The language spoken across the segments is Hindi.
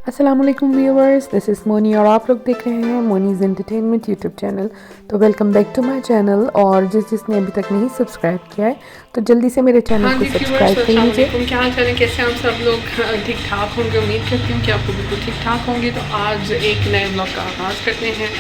अस्सलाम वालेकुम व्यूअर्स, दिस इज़ मोनी और आप लोग देख रहे हैं मोनीज़ एंटरटेनमेंट यूट्यूब चैनल। तो welcome back to my channel. और जिसने अभी तक नहीं सब्सक्राइब किया है तो जल्दी से मेरे चैनल हाँ को जी व्यूअर्स, सब्सक्राइब कर अस्सलाम लीजिए। वालेकुम। क्या हाल चाल है, कैसे हैं आप सब लोग? ठीक ठाक होंगे, उम्मीद करती हूँ कि आपको बिल्कुल ठीक ठाक होंगे। तो आज एक नए ब्लॉग का आगाज़ करते हैं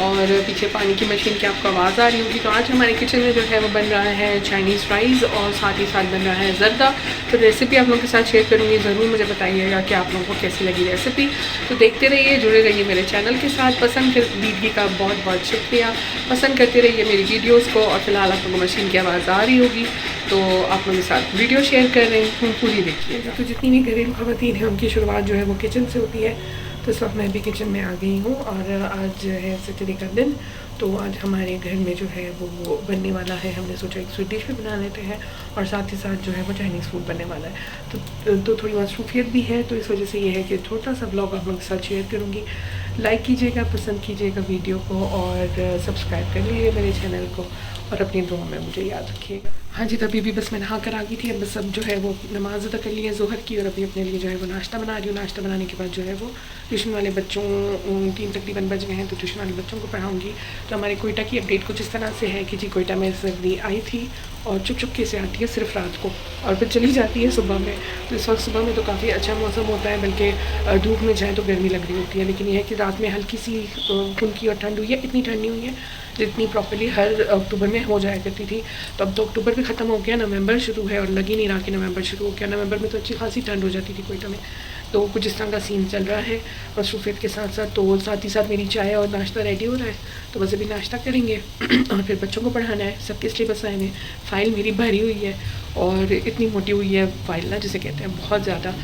और पीछे पानी की मशीन की आपको आवाज़ आ रही होगी। तो आज हमारे किचन में जो है वो बन रहा है चाइनीज़ फ्राइज़ और साथ ही साथ बन रहा है ज़र्दा। तो रेसिपी आप लोगों के साथ शेयर करूँगी, ज़रूर मुझे बताइएगा कि आप लोगों को कैसी लगी रेसिपी। तो देखते रहिए, जुड़े रहिए मेरे चैनल के साथ। पसंद कर दीजिए का बहुत बहुत शुक्रिया। पसंद करते रहिए मेरी वीडियोज़ को। और फिलहाल आप लोगों को मशीन की आवाज़ आ रही होगी तो आप लोगों के साथ वीडियो शेयर कर रहे हैं, पूरी देखिएगा। तो जितनी भी घरेलू खवातीन हैं उनकी शुरुआत जो है वो किचन से होती है। तो इस वक्त मैं भी किचन में आ गई हूँ और आज है सैटरडे का दिन। तो आज हमारे घर में जो है वो बनने वाला है। हमने सोचा एक स्वीट डिश भी बना लेते हैं और साथ ही साथ जो है वो चाइनीज़ फूड बनने वाला है। तो थोड़ी मसरूफियत भी है, तो इस वजह से ये है कि छोटा सा ब्लॉग आप लोगों के साथ शेयर करूँगी। लाइक कीजिएगा, पसंद कीजिएगा वीडियो को और सब्सक्राइब कर लीजिए मेरे चैनल को और अपनी दुआ में मुझे याद रखिएगा। हाँ जी, तभी भी बस मैं नहा कर आ गई थी। अब बस अब जो है वो नमाज़ अदा कर ली है ज़ोहर की और अभी अपने लिए जो है वो नाश्ता बना रही हूँ। नाश्ता बनाने के बाद जो है वो ट्यूशन वाले बच्चों 3 तकरीबन बज गए हैं तो ट्यूशन वाले बच्चों को पढ़ाऊँगी। तो हमारे कोयटा की अपडेट कुछ इस तरह से है कि जी कोयटा में सर्दी आई थी और चुपके से आती है सिर्फ रात को और फिर चली जाती है सुबह में। तो इस वक्त सुबह में तो काफ़ी अच्छा मौसम होता है, बल्कि धूप में जाए तो गर्मी लग रही होती है। लेकिन यह है कि रात में हल्की सी खुनकी और ठंड हुई है, इतनी ठंड नहीं हुई है जितनी प्रॉपर्ली हर अक्टूबर में हो जाया करती थी। तो अब तो अक्टूबर भी ख़त्म हो गया, नवंबर शुरू है और लग ही नहीं रहा कि नवंबर शुरू हो गया। नवंबर में तो अच्छी खासी ठंड हो जाती थी कोयटा में। तो कुछ इस तरह का सीन चल रहा है मसरूफियत के साथ साथ। तो साथ ही साथ मेरी चाय और नाश्ता रेडी हो रहा है, तो बस अभी नाश्ता करेंगे और फिर बच्चों को पढ़ाना है। सबके सिलेबस आए हैं, फ़ाइल मेरी भरी हुई है और इतनी मोटी हुई है फ़ाइल ना, जिसे कहते हैं बहुत ज़्यादा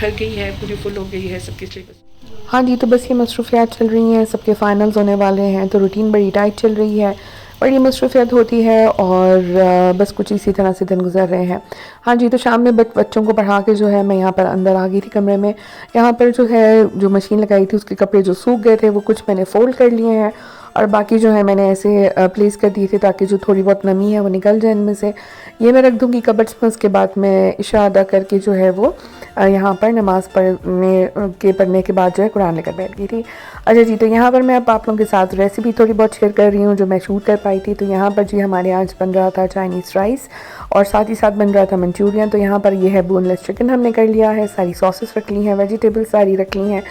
भर गई है, पूरी फुल हो गई है सबके सिलेबस। हाँ जी, तो बस ये मसरूफियात चल रही हैं, सबके फ़ाइनल्स होने वाले हैं तो रूटीन बड़ी टाइट चल रही है, बड़ी मसरूफियत होती है और बस कुछ इसी तरह से दिन गुजर रहे हैं। हाँ जी, तो शाम में बच्चों को पढ़ा के जो है मैं यहाँ पर अंदर आ गई थी कमरे में। यहाँ पर जो है जो मशीन लगाई थी उसके कपड़े जो सूख गए थे वो कुछ मैंने फ़ोल्ड कर लिए हैं और बाकी जो है मैंने ऐसे प्लेस कर दिए थे ताकि जो थोड़ी बहुत नमी है वो निकल जाए इनमें से। ये मैं रख दूँगी कबर्ड्स में। उसके बाद मैं इशा अदा करके जो है वो यहाँ पर नमाज़ पढ़ने के बाद जो है कुरान लेकर बैठ गई थी। अच्छा जी, तो यहाँ पर मैं अब आप लोगों के साथ रेसिपी थोड़ी बहुत शेयर कर रही हूँ जो मैं शूट कर पाई थी। तो यहाँ पर जी हमारे आज बन रहा था चाइनीज़ राइस और साथ ही साथ बन रहा था मंचूरियन। तो यहाँ पर ये है बोनलेस चिकन हमने कर लिया है, सारी सॉसेस रख ली हैं, वेजिटेबल्स सारी रख ली हैं।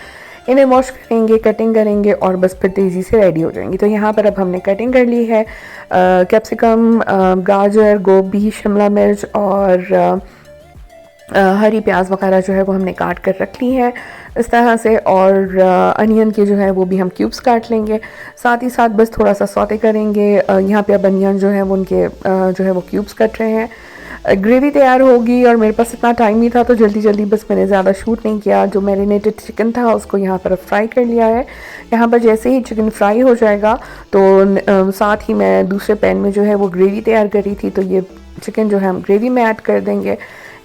इन्हें वॉश करेंगे, कटिंग करेंगे और बस फिर तेज़ी से रेडी हो जाएंगी। तो यहाँ पर अब हमने कटिंग कर ली है कैप्सिकम, गाजर, गोभी, शिमला मिर्च और हरी प्याज वगैरह जो है वो हमने काट कर रख ली है इस तरह से। और अनियन के जो है वो भी हम क्यूब्स काट लेंगे। साथ ही साथ बस थोड़ा सा सौते करेंगे। यहाँ पे अब अनियन जो है वो उनके जो है वो क्यूब्स कट रहे हैं। ग्रेवी तैयार होगी और मेरे पास इतना टाइम नहीं था तो जल्दी जल्दी बस मैंने ज़्यादा शूट नहीं किया। जो मैरिनेटेड चिकन था उसको यहाँ पर फ्राई कर लिया है। यहाँ पर जैसे ही चिकन फ्राई हो जाएगा तो साथ ही मैं दूसरे पैन में जो है वो ग्रेवी तैयार करी थी, तो ये चिकन जो है हम ग्रेवी में ऐड कर देंगे।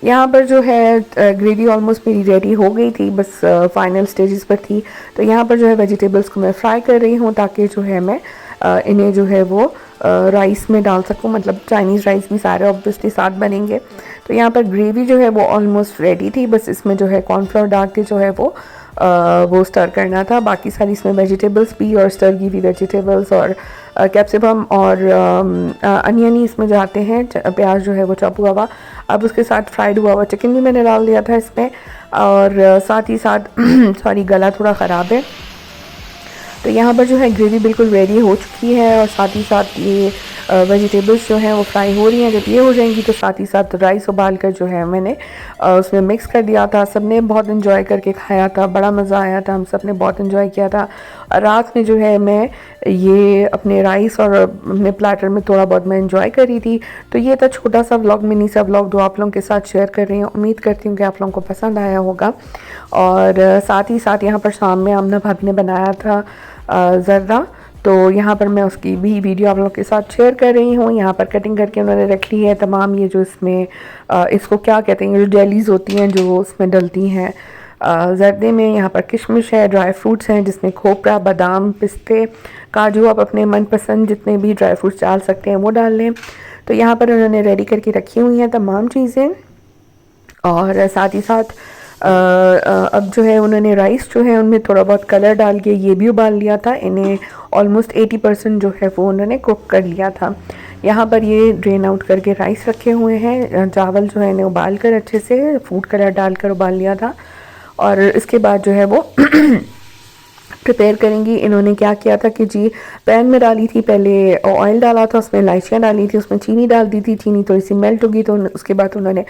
यहाँ पर जो है ग्रेवी ऑलमोस्ट मेरी रेडी हो गई थी, बस फाइनल स्टेजेस पर थी। तो यहाँ पर जो है वेजिटेबल्स को मैं फ्राई कर रही हूँ ताकि जो है मैं इन्हें जो है वो राइस में डाल सकूँ, मतलब चाइनीज़ राइस भी सारे ऑब्वियसली साथ बनेंगे। तो यहाँ पर ग्रेवी जो है वो ऑलमोस्ट रेडी थी, बस इसमें जो है कॉर्नफ्लोर डाल के जो है वो स्टर करना था। बाकी सारी इसमें वेजिटेबल्स भी और स्टर की भी वेजिटेबल्स और कैप्सिकम और अनियन ही इसमें जाते हैं। प्याज जो है वो चॉप हुआ हुआ। अब उसके साथ फ्राइड हुआ हुआ चिकन भी मैंने डाल दिया था इसमें और साथ ही साथ सॉरी गला थोड़ा ख़राब है। तो यहाँ पर जो है ग्रेवी बिल्कुल रेडी हो चुकी है और साथ ही साथ ये वेजिटेबल्स जो हैं वो फ्राई हो रही हैं। जब ये हो जाएंगी तो साथ ही साथ राइस उबाल कर जो है मैंने उसमें मिक्स कर दिया था। सब ने बहुत इन्जॉय करके खाया था, बड़ा मज़ा आया था, हम सब ने बहुत इन्जॉय किया था। रात में जो है मैं ये अपने राइस और अपने प्लेटर में थोड़ा बहुत मैं इन्जॉय करी थी। तो ये था छोटा सा व्लॉग, मिनी सा व्लॉग जो आप लोगों के साथ शेयर कर रही हूँ। उम्मीद करती हूँ कि आप लोगों को पसंद आया होगा। और साथ ही साथ यहाँ पर शाम में आमना भाभी ने बनाया था ज़र्दा, तो यहाँ पर मैं उसकी भी वीडियो आप लोगों के साथ शेयर कर रही हूँ। यहाँ पर कटिंग करके उन्होंने रख ली है तमाम ये जो इसमें इसको क्या कहते हैं, जो जेलीज़ होती हैं जो उसमें डलती हैं ज़र्दे में। यहाँ पर किशमिश है, ड्राई फ्रूट्स हैं जिसमें खोपरा, बादाम, पिस्ते, काजू, आप अपने मनपसंद जितने भी ड्राई फ्रूट्स डाल सकते हैं वो डाल लें। तो यहाँ पर उन्होंने रेडी करके रखी हुई हैं तमाम चीज़ें। और साथ ही साथ अब जो है उन्होंने राइस जो है उनमें थोड़ा बहुत कलर डाल के ये भी उबाल लिया था। इन्हें ऑलमोस्ट 80% जो है वो उन्होंने कुक कर लिया था। यहाँ पर ये ड्रेन आउट करके राइस रखे हुए हैं। चावल जो है इन्हें उबाल कर अच्छे से फूड कलर डालकर उबाल लिया था और इसके बाद जो है वो प्रिपेयर करेंगी। इन्होंने क्या किया था कि जी पैन में डाली थी, पहले ऑयल डाला था, उसमें इलायचियाँ डाली थी, उसमें चीनी डाल दी थी। चीनी थोड़ी सी मेल्ट होगी तो उसके बाद उन्होंने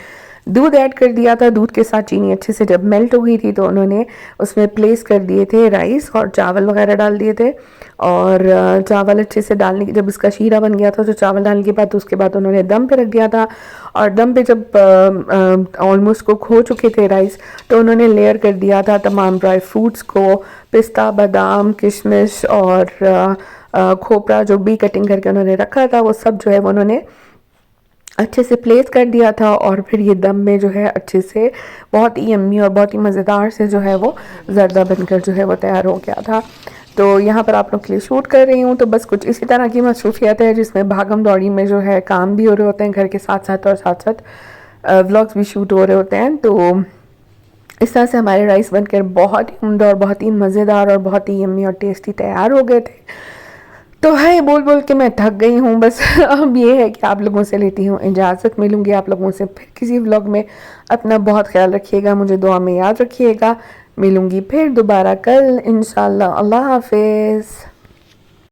दूध ऐड कर दिया था। दूध के साथ चीनी अच्छे से जब मेल्ट हो गई थी तो उन्होंने उसमें प्लेस कर दिए थे राइस और चावल वगैरह डाल दिए थे। और चावल अच्छे से डालने की जब इसका शीरा बन गया था तो चावल डालने के बाद उसके बाद उन्होंने दम पे रख दिया था। और दम पे जब ऑलमोस्ट कुक हो चुके थे राइस तो उन्होंने लेयर कर दिया था तमाम ड्राई फ्रूट्स को, पिस्ता, बादाम, किशमिश और खोपरा जो भी कटिंग करके उन्होंने रखा था वो सब जो है वो उन्होंने अच्छे से प्लेस कर दिया था। और फिर ये दम में जो है अच्छे से बहुत ही यम्मी और बहुत ही मज़ेदार से जो है वो ज़र्दा बनकर जो है वो तैयार हो गया था। तो यहाँ पर आप लोग के लिए शूट कर रही हूँ। तो बस कुछ इसी तरह की मसरूफियत है जिसमें भागम दौड़ी में जो है काम भी हो रहे होते हैं घर के साथ साथ और साथ साथ व्लॉग्स भी शूट हो रहे होते हैं। तो इस तरह से हमारे राइस बनकर बहुत ही उम्दा और बहुत ही मज़ेदार और बहुत ही यम्मी और टेस्टी तैयार हो गए थे। तो है बोल बोल के मैं थक गई हूँ बस। अब ये है कि आप लोगों से लेती हूँ इजाज़त। मिलूँगी आप लोगों से फिर किसी व्लॉग में। अपना बहुत ख्याल रखिएगा, मुझे दुआ में याद रखिएगा। मिलूँगी फिर दोबारा कल इंशाल्लाह। अल्लाह हाफिज़।